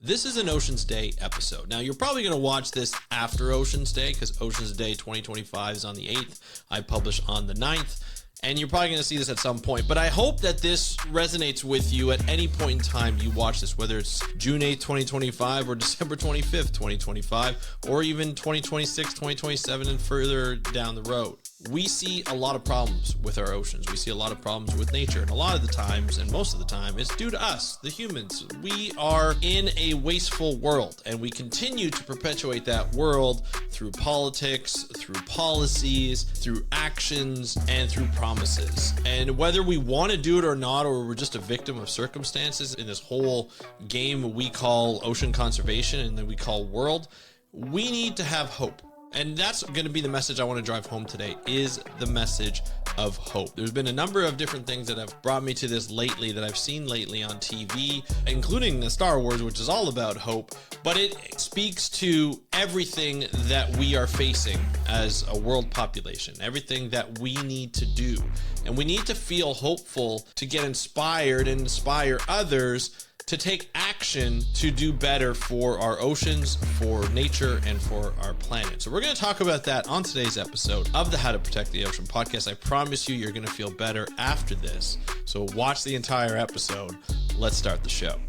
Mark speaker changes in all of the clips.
Speaker 1: This is an Oceans Day episode. Now, you're probably going to watch this after Oceans Day because Oceans Day 2025 is on the 8th. I publish on the 9th. And you're probably going to see this at some point. But I hope that this resonates with you at any point in time you watch this, whether it's June 8th, 2025 or December 25th, 2025, or even 2026, 2027, and further down the road. We see a lot of problems with our oceans. We see a lot of problems with nature. And a lot of the times, and most of the time, it's due to us, the humans. We are in a wasteful world, and we continue to perpetuate that world through politics, through policies, through actions, and through promises. And whether we want to do it or not, or we're just a victim of circumstances in this whole game we call ocean conservation and that we call world, we need to have hope. And that's going to be the message I want to drive home today, is the message of hope. There's been a number of different things that have brought me to this lately, that I've seen lately on TV, including the Star Wars, which is all about hope. But it speaks to everything that we are facing as a world population, everything that we need to do. And we need to feel hopeful to get inspired and inspire others to take action to do better for our oceans, for nature, and for our planet. So we're going to talk about that on today's episode of the How to Protect the Ocean podcast. I promise you're going to feel better after this. So watch the entire episode. Let's start the show.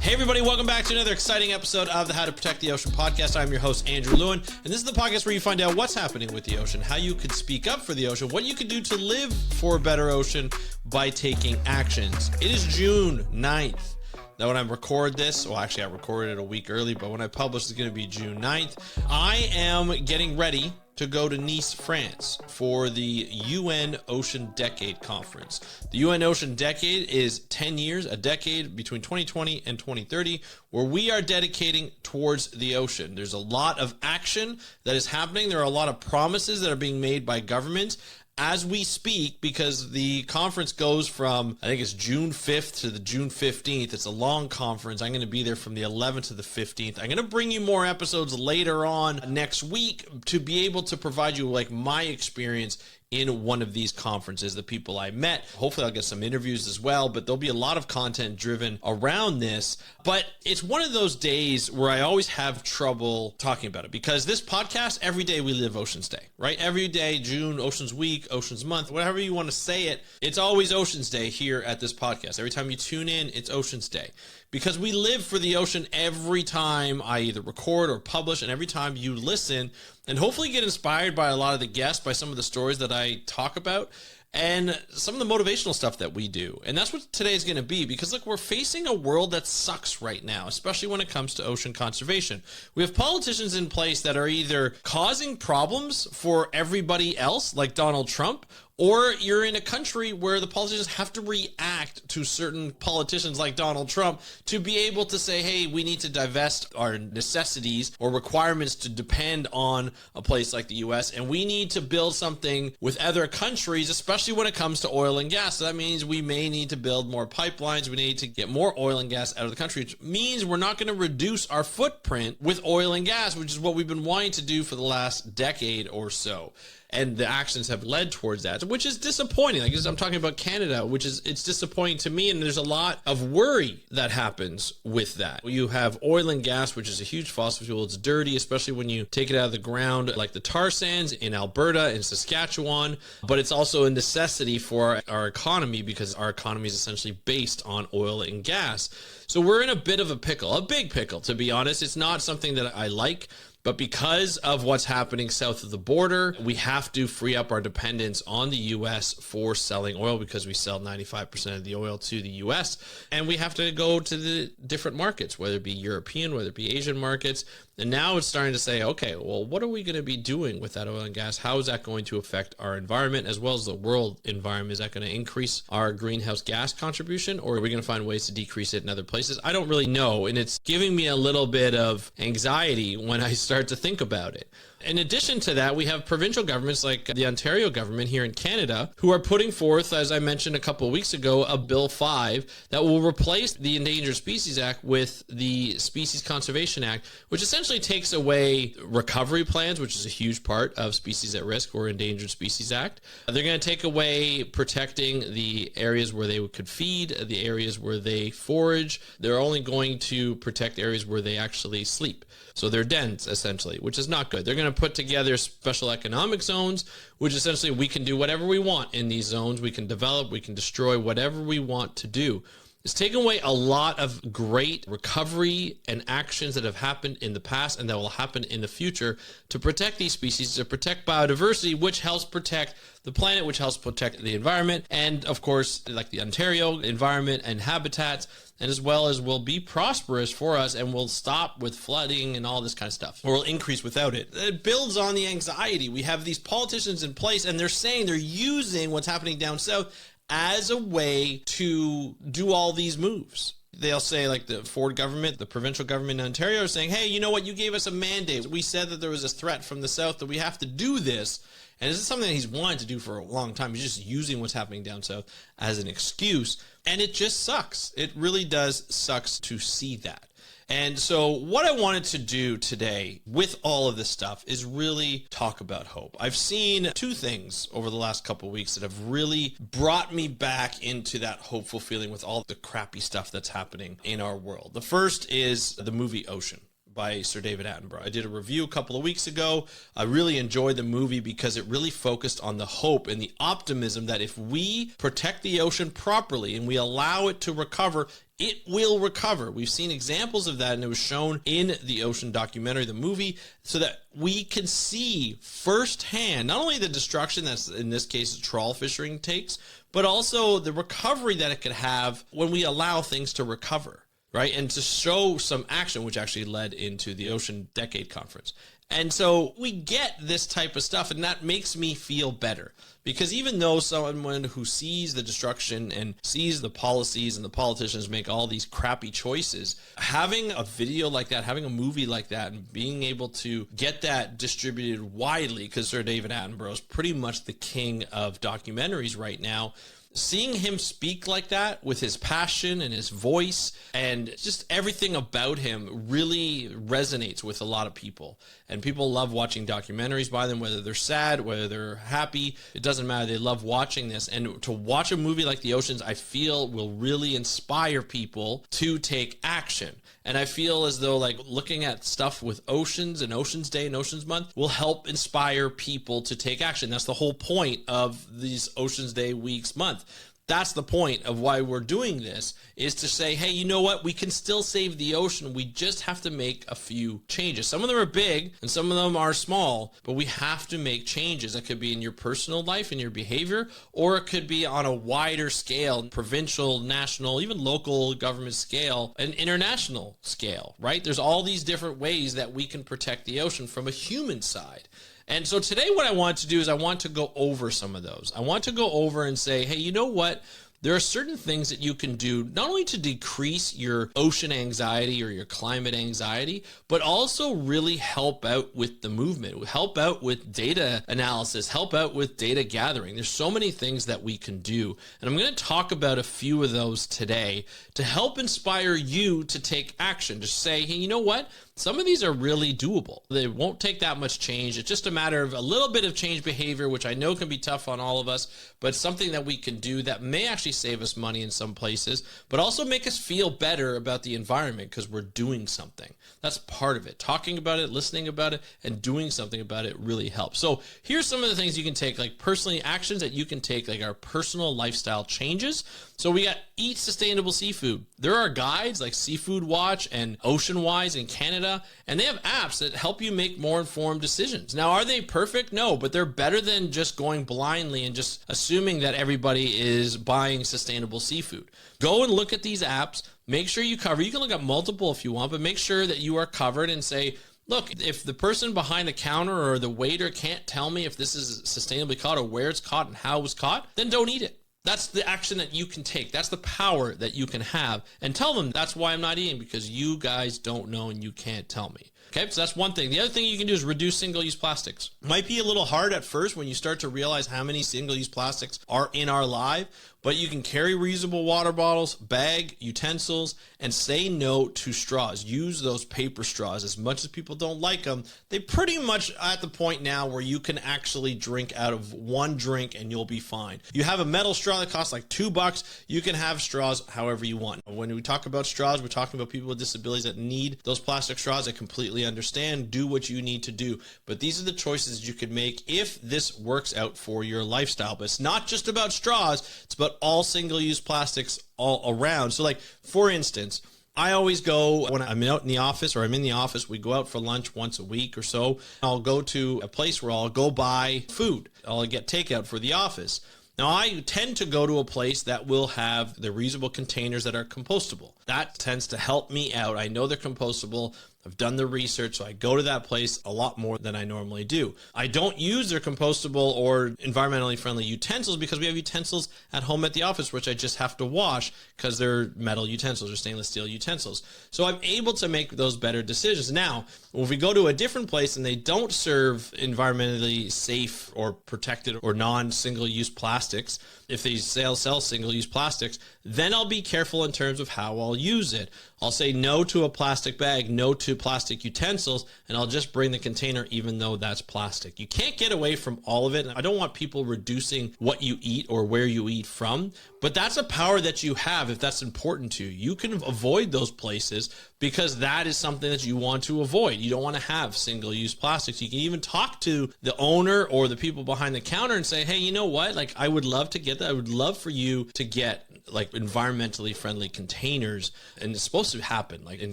Speaker 1: Hey everybody, welcome back to another exciting episode of the How to Protect the Ocean podcast. I'm your host, Andrew Lewin, and this is the podcast where you find out what's happening with the ocean, how you could speak up for the ocean, what you could do to live for a better ocean by taking actions. It is June 9th. Now, when I record this, well, actually, I recorded it a week early, but when I publish, it's going to be June 9th. I am getting ready to go to Nice, France for the UN Ocean Decade Conference. The UN Ocean Decade is 10 years, a decade between 2020 and 2030, where we are dedicating towards the ocean. There's a lot of action that is happening. There are a lot of promises that are being made by governments as we speak, because the conference goes from, I think it's June 5th to the June 15th. It's a long conference. I'm going to be there from the 11th to the 15th. I'm going to bring you more episodes later on next week to be able to provide you like my experience in one of these conferences, the people I met. Hopefully I'll get some interviews as well, but there'll be a lot of content driven around this. But it's one of those days where I always have trouble talking about it, because this podcast, every day we live Oceans Day, right? Every day, June, Oceans Week, Oceans Month, whatever you want to say it, it's always Oceans Day here at this podcast. Every time you tune in, it's Oceans Day, because we live for the ocean every time I either record or publish, and every time you listen, and hopefully get inspired by a lot of the guests, by some of the stories that I talk about, and some of the motivational stuff that we do. And that's what today is going to be, because look, we're facing a world that sucks right now, especially when it comes to ocean conservation. We have politicians in place that are either causing problems for everybody else, like Donald Trump, or you're in a country where the politicians have to react to certain politicians like Donald Trump to be able to say, hey, we need to divest our necessities or requirements to depend on a place like the US, and we need to build something with other countries, especially when it comes to oil and gas. So that means we may need to build more pipelines. We need to get more oil and gas out of the country, which means we're not going to reduce our footprint with oil and gas, which is what we've been wanting to do for the last decade or so. And the actions have led towards that, which is disappointing. Like I'm talking about Canada, it's disappointing to me. And there's a lot of worry that happens with that. You have oil and gas, which is a huge fossil fuel. It's dirty, especially when you take it out of the ground, like the tar sands in Alberta and Saskatchewan. But it's also a necessity for our economy, because our economy is essentially based on oil and gas. So we're in a bit of a pickle, a big pickle, to be honest. It's not something that I like. But because of what's happening south of the border, we have to free up our dependence on the U.S. for selling oil, because we sell 95% of the oil to the U.S. And we have to go to the different markets, whether it be European, whether it be Asian markets. And now it's starting to say, okay, well, what are we going to be doing with that oil and gas? How is that going to affect our environment as well as the world environment? Is that going to increase our greenhouse gas contribution, or are we going to find ways to decrease it in other places? I don't really know. And it's giving me a little bit of anxiety when I start to think about it. In addition to that, we have provincial governments like the Ontario government here in Canada who are putting forth, as I mentioned a couple of weeks ago, a Bill 5 that will replace the Endangered Species Act with the Species Conservation Act, which essentially takes away recovery plans, which is a huge part of Species at Risk or Endangered Species Act. They're going to take away protecting the areas where they could feed, the areas where they forage. They're only going to protect areas where they actually sleep. So they're dens, essentially, which is not good. They're going to put together special economic zones, which essentially we can do whatever we want in these zones. We can develop, we can destroy whatever we want to do. It's taken away a lot of great recovery and actions that have happened in the past and that will happen in the future to protect these species, to protect biodiversity, which helps protect the planet, which helps protect the environment, and of course, like the Ontario environment and habitats, and as well as will be prosperous for us and will stop with flooding and all this kind of stuff, or will increase without it. It builds on the anxiety. We have these politicians in place and they're saying they're using what's happening down south as a way to do all these moves. They'll say, like the Ford government, the provincial government in Ontario are saying, hey, you know what? You gave us a mandate. We said that there was a threat from the south that we have to do this. And this is something that he's wanted to do for a long time. He's just using what's happening down south as an excuse. And it just sucks. It really does sucks to see that. And so what I wanted to do today with all of this stuff is really talk about hope. I've seen two things over the last couple of weeks that have really brought me back into that hopeful feeling with all the crappy stuff that's happening in our world. The first is the movie Ocean by Sir David Attenborough. I did a review a couple of weeks ago. I really enjoyed the movie because it really focused on the hope and the optimism that if we protect the ocean properly and we allow it to recover, it will recover. We've seen examples of that, and it was shown in the Ocean documentary, the movie, so that we can see firsthand not only the destruction that's in this case trawl fishing takes, but also the recovery that it could have when we allow things to recover. Right, and to show some action, which actually led into the Ocean Decade Conference. And so we get this type of stuff, and that makes me feel better. Because even though someone who sees the destruction and sees the policies and the politicians make all these crappy choices, having a video like that, having a movie like that, and being able to get that distributed widely, because Sir David Attenborough is pretty much the king of documentaries right now, seeing him speak like that with his passion and his voice and just everything about him really resonates with a lot of people. And people love watching documentaries by them, whether they're sad, whether they're happy, it doesn't matter. They love watching this. And to watch a movie like The Oceans, I feel will really inspire people to take action. And I feel as though like looking at stuff with oceans and Oceans Day and Oceans Month will help inspire people to take action. That's the whole point of these Oceans Day weeks month. That's the point of why we're doing this, is to say, hey, you know what? We can still save the ocean. We just have to make a few changes. Some of them are big and some of them are small, but we have to make changes. That could be in your personal life, in your behavior, or it could be on a wider scale, provincial, national, even local government scale, and international scale, right? There's all these different ways that we can protect the ocean from a human side. And so today what I want to do is I want to go over some of those. I want to go over and say, hey, you know what? There are certain things that you can do not only to decrease your ocean anxiety or your climate anxiety, but also really help out with the movement, help out with data analysis, help out with data gathering. There's so many things that we can do. And I'm going to talk about a few of those today to help inspire you to take action, to say, hey, you know what? Some of these are really doable. They won't take that much change. It's just a matter of a little bit of change behavior, which I know can be tough on all of us, but something that we can do that may actually save us money in some places, but also make us feel better about the environment because we're doing something. That's part of it. Talking about it, listening about it, and doing something about it really helps. So here's some of the things you can take, like personally actions that you can take, like our personal lifestyle changes. So we got Eat Sustainable Seafood. There are guides like Seafood Watch and Ocean Wise in Canada, and they have apps that help you make more informed decisions. Now, are they perfect? No, but they're better than just going blindly and just assuming that everybody is buying sustainable seafood. Go and look at these apps. Make sure you cover. You can look at multiple if you want, but make sure that you are covered and say, look, if the person behind the counter or the waiter can't tell me if this is sustainably caught or where it's caught and how it was caught, then don't eat it. That's the action that you can take. That's the power that you can have. And tell them that's why I'm not eating, because you guys don't know and you can't tell me. Okay, so that's one thing. The other thing you can do is reduce single-use plastics. Might be a little hard at first when you start to realize how many single-use plastics are in our life, but you can carry reusable water bottles, bag, utensils, and say no to straws. Use those paper straws. As much as people don't like them, they pretty much at the point now where you can actually drink out of one drink and you'll be fine. You have a metal straw that costs like $2. You can have straws however you want. When we talk about straws, we're talking about people with disabilities that need those plastic straws. I completely understand. Do what you need to do. But these are the choices you can make if this works out for your lifestyle. But it's not just about straws. It's about all single-use plastics all around. So like, for instance, I always go when I'm out in the office or I'm in the office, we go out for lunch once a week or so. I'll go to a place where I'll go buy food. I'll get takeout for the office. Now, I tend to go to a place that will have the reusable containers that are compostable. That tends to help me out. I know they're compostable. I've done the research, so I go to that place a lot more than I normally do. I don't use their compostable or environmentally friendly utensils because we have utensils at home at the office, which I just have to wash because they're metal utensils or stainless steel utensils. So I'm able to make those better decisions. Now, if we go to a different place and they don't serve environmentally safe or protected or non-single-use plastics, if they sell single-use plastics, then I'll be careful in terms of how I'll use it. I'll say no to a plastic bag, no to plastic utensils, and I'll just bring the container even though that's plastic. You can't get away from all of it. I don't want people reducing what you eat or where you eat from, but that's a power that you have if that's important to you. You can avoid those places because that is something that you want to avoid. You don't want to have single-use plastics. You can even talk to the owner or the people behind the counter and say, hey, you know what? Like, I would love to get that. I would love for you to get like environmentally friendly containers, and it's supposed to happen. Like in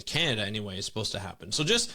Speaker 1: Canada anyway, it's supposed to happen. So just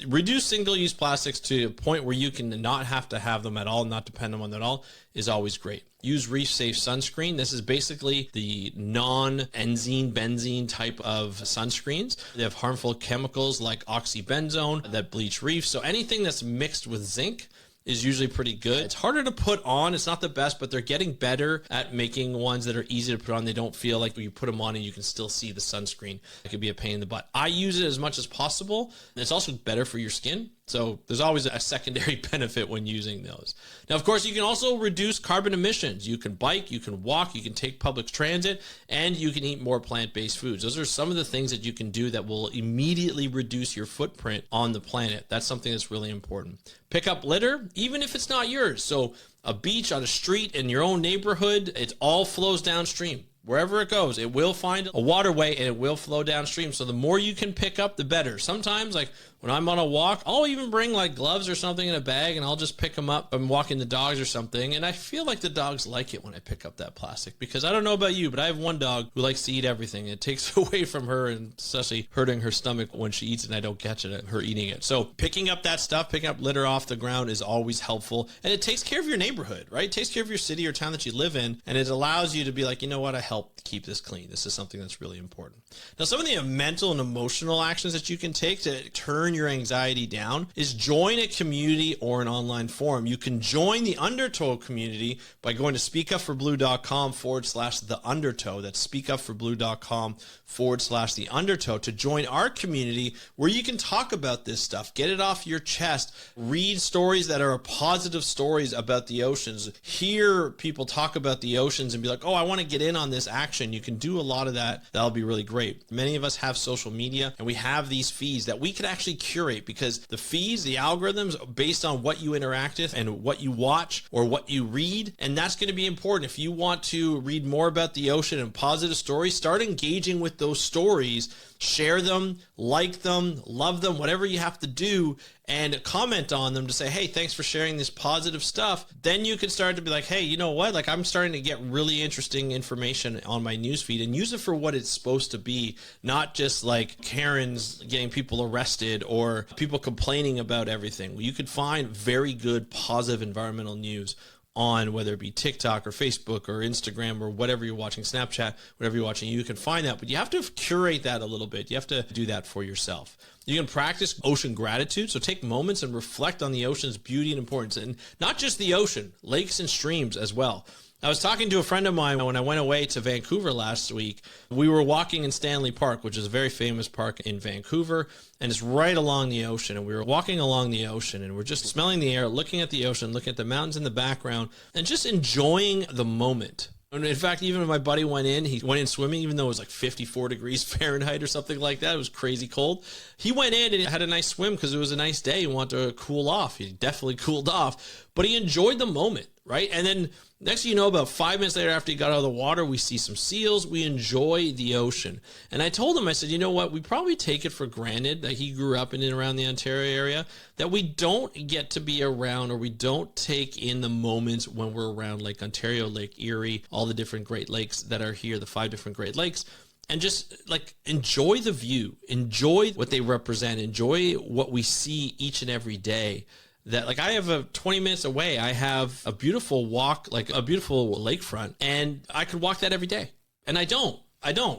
Speaker 1: reduce single-use plastics to a point where you can not have to have them at all, not depend on them at all, is always great. Use reef safe sunscreen. This is basically the non-enzene, benzene type of sunscreens. They have harmful chemicals like oxybenzone that bleach reefs. So anything that's mixed with zinc is usually pretty good. It's harder to put on. It's not the best, but they're getting better at making ones that are easy to put on. They don't feel like when you put them on and you can still see the sunscreen. It could be a pain in the butt. I use it as much as possible. It's also better for your skin. So there's always a secondary benefit when using those. Now, of course, you can also reduce carbon emissions. You can bike, you can walk, you can take public transit, and you can eat more plant-based foods. Those are some of the things that you can do that will immediately reduce your footprint on the planet. That's something that's really important. Pick up litter, even if it's not yours. So a beach on a street in your own neighborhood, it all flows downstream. Wherever it goes, it will find a waterway and it will flow downstream. So the more you can pick up, the better. Sometimes, like when I'm on a walk, I'll even bring like gloves or something in a bag and I'll just pick them up. I'm walking the dogs or something. And I feel like the dogs like it when I pick up that plastic, because I don't know about you, but I have one dog who likes to eat everything. It takes away from her and especially hurting her stomach when she eats it and I don't catch it, her eating it. So picking up that stuff, picking up litter off the ground is always helpful. And it takes care of your neighborhood, right? It takes care of your city or town that you live in. And it allows you to be like, you know what, I help keep this clean. This is something that's really important. Now, some of the mental and emotional actions that you can take to turn your anxiety down is join a community or an online forum. You can join the Undertow community by going to speakupforblue.com/the Undertow. That's speakupforblue.com/the Undertow to join our community where you can talk about this stuff, get it off your chest, read stories that are positive stories about the oceans, hear people talk about the oceans and be like, oh, I want to get in on this action. You can do a lot of that. That'll be really great. Many of us have social media and we have these feeds that we can actually curate, because the feeds, the algorithms based on what you interact with and what you watch or what you read. And that's going to be important. If you want to read more about the ocean and positive stories, start engaging with those stories. Share them, like them, love them, whatever you have to do, and comment on them to say, hey, thanks for sharing this positive stuff. Then you can start to be like, hey, you know what? Like, I'm starting to get really interesting information on my newsfeed, and use it for what it's supposed to be, not just like Karen's getting people arrested or people complaining about everything. Well, you could find very good, positive environmental news on whether it be TikTok or Facebook or Instagram or whatever you're watching, Snapchat, whatever you're watching, you can find that. But you have to curate that a little bit. You have to do that for yourself. You can practice ocean gratitude. So take moments and reflect on the ocean's beauty and importance. And not just the ocean, lakes and streams as well. I was talking to a friend of mine when I went away to Vancouver last week. We were walking in Stanley Park, which is a very famous park in Vancouver, and it's right along the ocean. And we were walking along the ocean, and we're just smelling the air, looking at the ocean, looking at the mountains in the background, and just enjoying the moment. And in fact, even when my buddy he went in swimming, even though it was like 54 degrees Fahrenheit or something like that. It was crazy cold. He went in and had a nice swim because it was a nice day. He wanted to cool off. He definitely cooled off, but he enjoyed the moment, right? And then next thing you know, about 5 minutes later after he got out of the water, we see some seals. We enjoy the ocean. And I told him, I said, you know what? We probably take it for granted that he grew up in and around the Ontario area, that we don't get to be around, or we don't take in the moments when we're around Lake Ontario, Lake Erie, all the different Great Lakes that are here, the 5 different Great Lakes. And just like enjoy the view, enjoy what they represent, enjoy what we see each and every day. That like I have 20 minutes away, I have a beautiful walk, like a beautiful lakefront, and I could walk that every day. And I don't,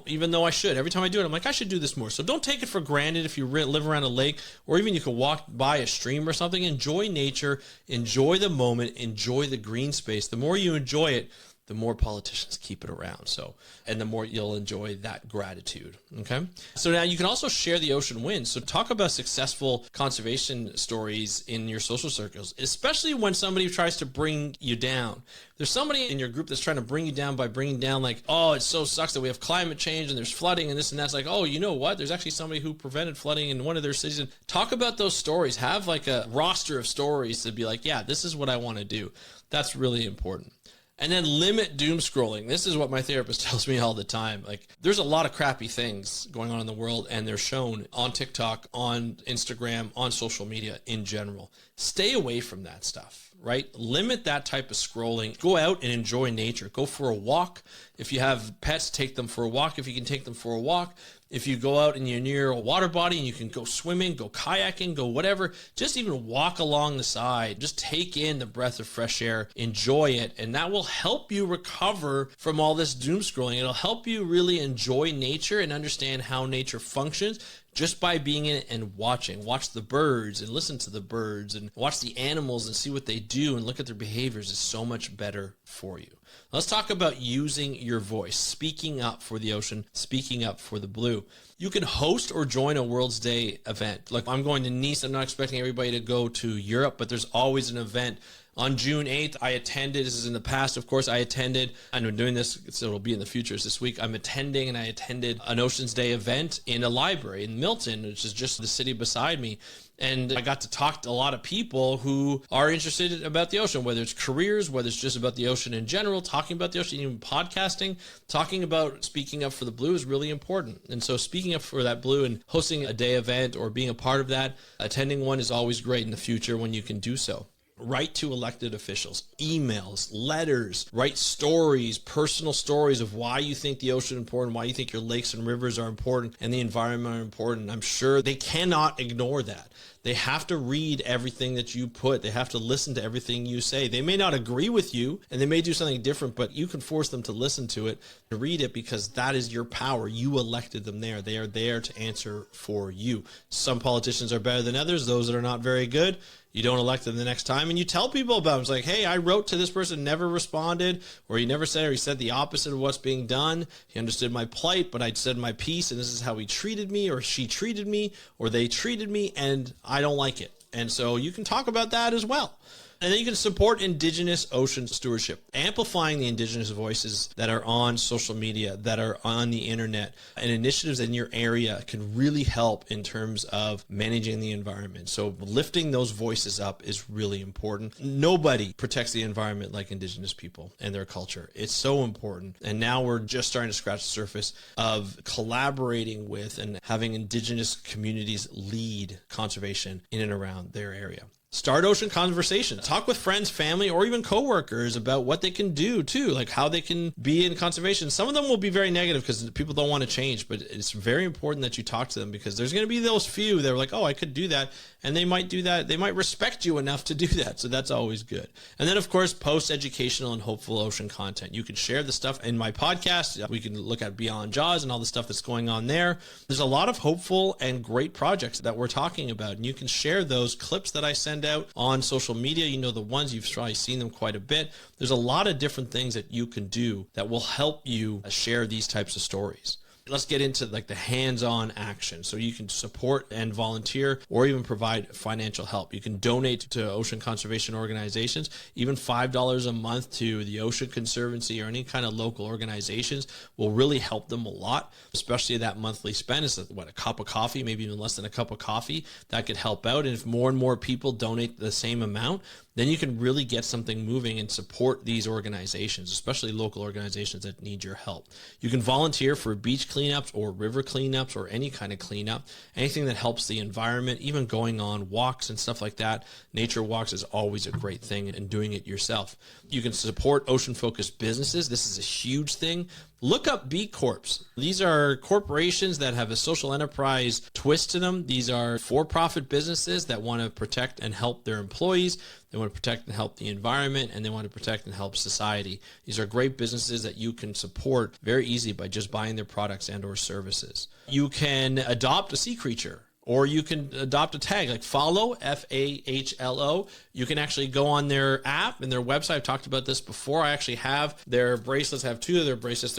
Speaker 1: even though I should. Every time I do it, I'm like, I should do this more. So don't take it for granted if you live around a lake, or even you can walk by a stream or something. Enjoy nature, enjoy the moment, enjoy the green space. The more you enjoy it, the more politicians keep it around. So, and the more you'll enjoy that gratitude. Okay. So now you can also share the ocean wins. So talk about successful conservation stories in your social circles, especially when somebody tries to bring you down. There's somebody in your group that's trying to bring you down by bringing down like, oh, it so sucks that we have climate change and there's flooding and this and that's. Like, oh, you know what? There's actually somebody who prevented flooding in one of their cities. And talk about those stories. Have like a roster of stories to be like, yeah, this is what I want to do. That's really important. And then limit doom scrolling. This is what my therapist tells me all the time. Like, there's a lot of crappy things going on in the world, and they're shown on TikTok, on Instagram, on social media in general. Stay away from that stuff, right? Limit that type of scrolling. Go out and enjoy nature. Go for a walk. If you have pets, take them for a walk. If you can take them for a walk. If you go out and you're near a water body and you can go swimming, go kayaking, go whatever, just even walk along the side, just take in the breath of fresh air, enjoy it. And that will help you recover from all this doom scrolling. It'll help you really enjoy nature and understand how nature functions just by being in it and watching. Watch the birds and listen to the birds and watch the animals and see what they do and look at their behaviors is so much better for you. Let's talk about using your voice, speaking up for the ocean, speaking up for the blue. You can host or join a World's Day event. Like I'm going to Nice. I'm not expecting everybody to go to Europe, but there's always an event. On June 8th, I attended, this is in the past, of course, I attended, and I'm doing this, so it'll be in the futures this week, I attended an Ocean's Day event in a library in Milton, which is just the city beside me. And I got to talk to a lot of people who are interested about the ocean, whether it's careers, whether it's just about the ocean in general, talking about the ocean, even podcasting, talking about speaking up for the blue is really important. And so speaking up for that blue and hosting a day event or being a part of that, attending one is always great in the future when you can do so. Write to elected officials, emails, letters, write stories, personal stories of why you think the ocean is important, why you think your lakes and rivers are important and the environment are important. I'm sure they cannot ignore that. They have to read everything that you put. They have to listen to everything you say. They may not agree with you and they may do something different, but you can force them to listen to it, to read it, because that is your power. You elected them there. They are there to answer for you. Some politicians are better than others. Those that are not very good, you don't elect them the next time, and you tell people about them. It's like, hey, I wrote to this person, never responded, or he never said, or he said the opposite of what's being done. He understood my plight, but I said my piece, and this is how he treated me, or she treated me, or they treated me, and I don't like it. And so you can talk about that as well. And then you can support Indigenous ocean stewardship, amplifying the Indigenous voices that are on social media, that are on the internet, and initiatives in your area can really help in terms of managing the environment. So lifting those voices up is really important. Nobody protects the environment like Indigenous people and their culture. It's so important. And now we're just starting to scratch the surface of collaborating with and having Indigenous communities lead conservation in and around their area. Start ocean conversations. Talk with friends, family, or even coworkers about what they can do too, like how they can be in conservation. Some of them will be very negative because people don't want to change, but it's very important that you talk to them because there's going to be those few that are like, oh, I could do that. And they might do that. They might respect you enough to do that. So that's always good. And then, of course, post educational and hopeful ocean content. You can share the stuff in my podcast. We can look at Beyond Jaws and all the stuff that's going on there. There's a lot of hopeful and great projects that we're talking about. And you can share those clips that I send send out on social media. You know the ones, you've probably seen them quite a bit. There's a lot of different things that you can do that will help you share these types of stories. Let's get into like the hands-on action. So you can support and volunteer or even provide financial help. You can donate to ocean conservation organizations, even $5 a month to the Ocean Conservancy or any kind of local organizations will really help them a lot, especially that monthly spend is what, a cup of coffee, maybe even less than a cup of coffee. That could help out. And if more and more people donate the same amount, then you can really get something moving and support these organizations, especially local organizations that need your help. You can volunteer for beach cleanups or river cleanups or any kind of cleanup, anything that helps the environment, even going on walks and stuff like that. Nature walks is always a great thing, and doing it yourself. You can support ocean-focused businesses. This is a huge thing. Look up B Corps. These are corporations that have a social enterprise twist to them. These are for-profit businesses that want to protect and help their employees. They want to protect and help the environment, and they want to protect and help society. These are great businesses that you can support very easy by just buying their products and or services. You can adopt a sea creature, or you can adopt a tag like Follow, F-A-H-L-O. You can actually go on their app and their website. I've talked about this before. I actually have their bracelets. I have two of their bracelets,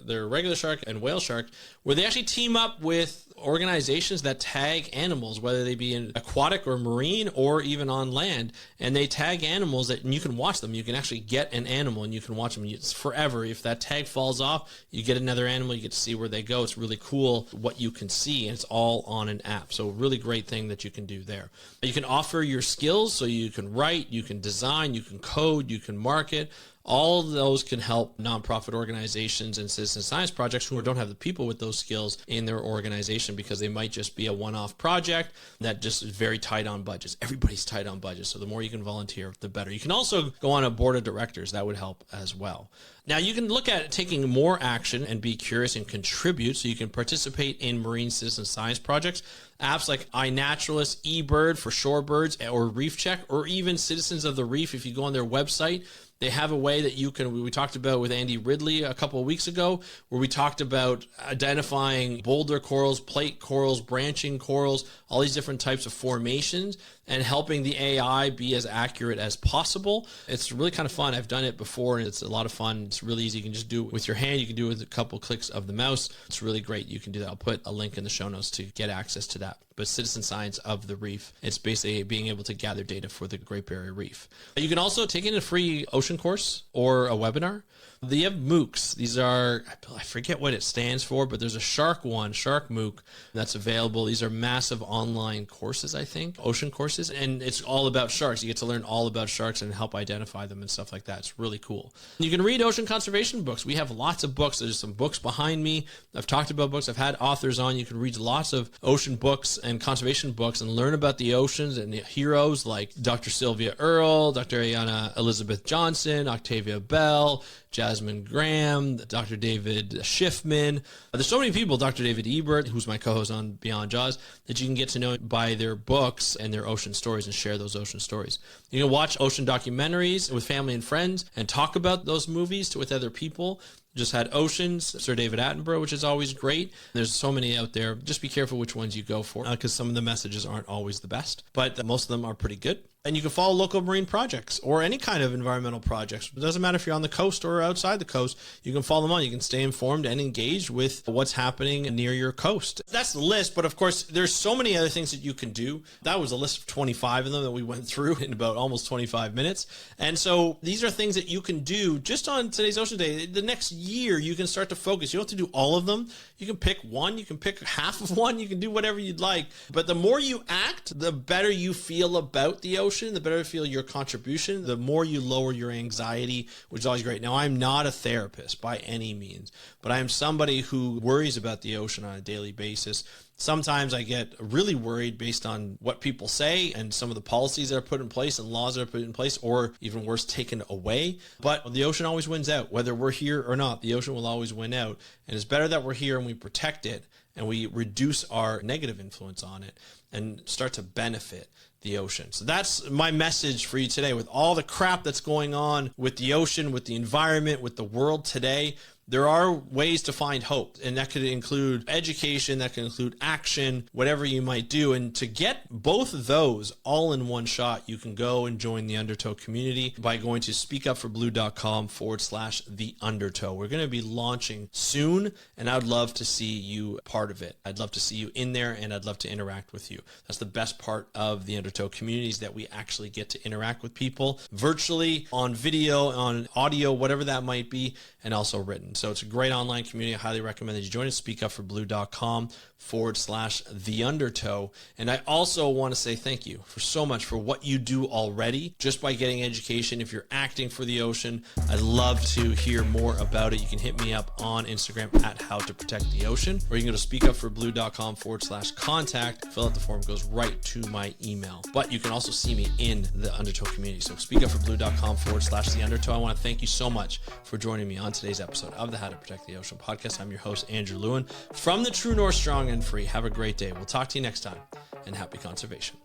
Speaker 1: their regular shark and whale shark, where they actually team up with organizations that tag animals, whether they be in aquatic or marine or even on land, and they tag animals and you can watch them. You can actually get an animal and you can watch them. It's forever. If that tag falls off, you get another animal, you get to see where they go. It's really cool what you can see, and it's all on an app. So really great thing that you can do there. You can offer your skills, so you can write, you can design, you can code, you can market. All of those can help nonprofit organizations and citizen science projects who don't have the people with those skills in their organization, because they might just be a one-off project that just is very tight on budgets. Everybody's tight on budgets, so the more you can volunteer, the better. You can also go on a board of directors. That would help as well. Now, you can look at taking more action and be curious and contribute, so you can participate in marine citizen science projects. Apps like iNaturalist, eBird for shorebirds, or Reef Check, or even Citizens of the Reef. If you go on their website, they have a way that you can, we talked about with Andy Ridley a couple of weeks ago, where we talked about identifying boulder corals, plate corals, branching corals, all these different types of formations, and helping the AI be as accurate as possible. It's really kind of fun. I've done it before, and it's a lot of fun. It's really easy. You can just do it with your hand. You can do it with a couple clicks of the mouse. It's really great. You can do that. I'll put a link in the show notes to get access to that. But Citizen Science of the Reef, it's basically being able to gather data for the Great Barrier Reef. You can also take in a free ocean course or a webinar. They have MOOCs. These are, I forget what it stands for, but there's a shark MOOC that's available. These are massive online courses, I think, ocean courses, and it's all about sharks. You get to learn all about sharks and help identify them and stuff like that. It's really cool. You can read ocean conservation books. We have lots of books. There's some books behind me. I've talked about books. I've had authors on. You can read lots of ocean books and conservation books and learn about the oceans and the heroes like Dr. Sylvia Earle, Dr. Ayanna Elizabeth Johnson, Octavia Bell, Jasmine Graham, Dr. David Schiffman. There's so many people, Dr. David Ebert, who's my co-host on Beyond Jaws, that you can get to know by their books and their ocean stories and share those ocean stories. You can watch ocean documentaries with family and friends and talk about those movies with other people. Just had Oceans, Sir David Attenborough, which is always great. There's so many out there. Just be careful which ones you go for, because some of the messages aren't always the best, but most of them are pretty good. And you can follow local marine projects or any kind of environmental projects. It doesn't matter if you're on the coast or outside the coast. You can follow them on. You can stay informed and engaged with what's happening near your coast. That's the list, but of course, there's so many other things that you can do. That was a list of 25 of them that we went through in about almost 25 minutes. And so these are things that you can do just on today's Ocean Day. The next year, you can start to focus. You don't have to do all of them. You can pick one. You can pick half of one. You can do whatever you'd like. But the more you act, the better you feel about the ocean, the better you feel your contribution, the more you lower your anxiety, which is always great. Now, I'm not a therapist by any means, but I am somebody who worries about the ocean on a daily basis. Sometimes I get really worried based on what people say and some of the policies that are put in place and laws that are put in place, or even worse, taken away. But the ocean always wins out. Whether we're here or not, the ocean will always win out. And it's better that we're here and we protect it and we reduce our negative influence on it and start to benefit the ocean. So that's my message for you today. With all the crap that's going on with the ocean, with the environment, with the world today, there are ways to find hope, and that could include education, that could include action, whatever you might do. And to get both of those all in one shot, you can go and join the Undertow community by going to speakupforblue.com/the Undertow. We're going to be launching soon, and I would love to see you part of it. I'd love to see you in there, and I'd love to interact with you. That's the best part of the Undertow community, is that we actually get to interact with people virtually, on video, on audio, whatever that might be, and also written. So it's a great online community. I highly recommend that you join it. speakupforblue.com/the Undertow. And I also want to say thank you for so much for what you do already, just by getting education. If you're acting for the ocean, I'd love to hear more about it. You can hit me up on Instagram at How to Protect the Ocean, or you can go to speakupforblue.com/contact. Fill out the form, it goes right to my email. But you can also see me in the Undertow community. So speakupforblue.com/the Undertow. I want to thank you so much for joining me on today's episode of the How to Protect the Ocean podcast. I'm your host, Andrew Lewin, from the True North Strong and Free. Have a great day. We'll talk to you next time, and happy conservation.